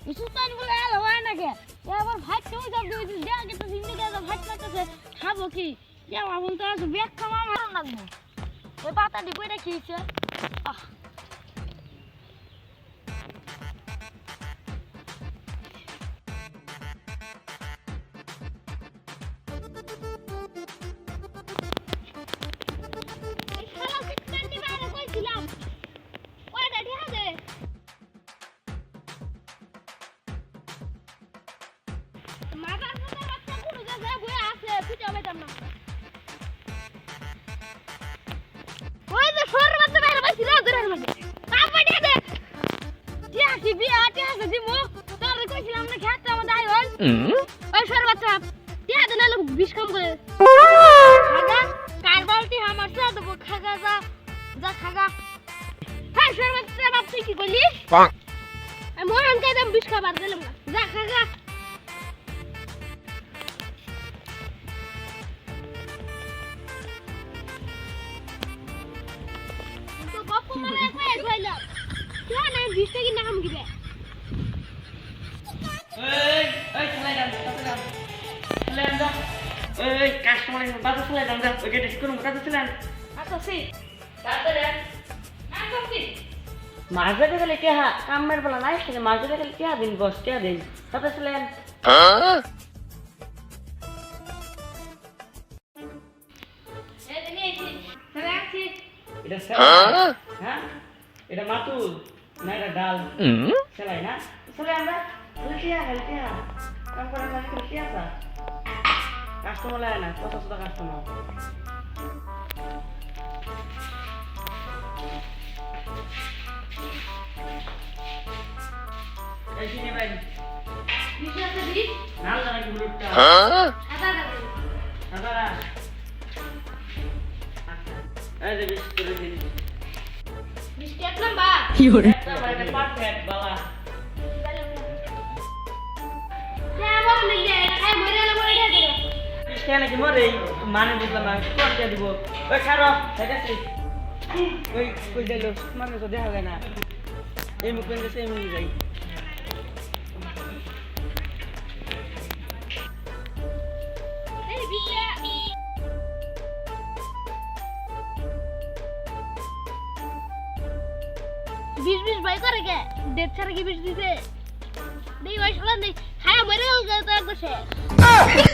সুলতান বলে এলো হয় না কে এবার ভাত কেউ যাব দিয়েছি দেখ তো জিন্দিকে ভাত খাচ্ছে খাবো কি আমার বলতে আছে ব্যাগ খাওয়া আমার লাগবে ওই পাতাটি কইটা খেয়েছে বিষ কাম করে খাগা কার বালতি আমার চা দেবো খাগা যা যা খাগা হ্যাঁ সর্বত্র বাপ তুই কি করলি আমি মরণ কে দাম বিষ খাবার দিলাম না যা খাগা তো গপ মানে কই কইলা কেন আমি বিষটা কি নাম দিবে এই চলে যান এই কাস্টমার বাজার চলে যান ওই গেটে করুন কাজ চলেন আসছি তাড়াতাড়ি আসছি মাঝে গেলে কে কামের বলা নাই সেটা মাঝে গেলে কে দিন বস কে দিন তাতে চলেন এটা হ্যাঁ এটা মাতুল না এটা ডাল চলাই না চলে আমরা হেলতিয়া কাম করা না কি আছে কাস্টমার লাগে না কত কত কাস্টমার এই কিনে ভাই বিষ আছে দি নাল লাগা কি মুরুটটা দাদা এই যে বিশ করে দিন বিষ কেটলাম বা কি হরে একটা মানে পারফেক্ট বাবা কেমন নিলে খাই মরে না মরে দে বিশটা নাকি মরে মানে বুঝলাম না কোন কে দিব ওই খারো দেখাচ্ছি ওই কই দিল মানে তো দেখা যায় না এই মুখ পেন সেই মুখ যাই এই বিষটা বিষ ভাই করে কে দেড় ছাড়া কি বিষ দিছে দেই ভাই শুনলাম দেই খায়া মরে গেল তো একবার শেষ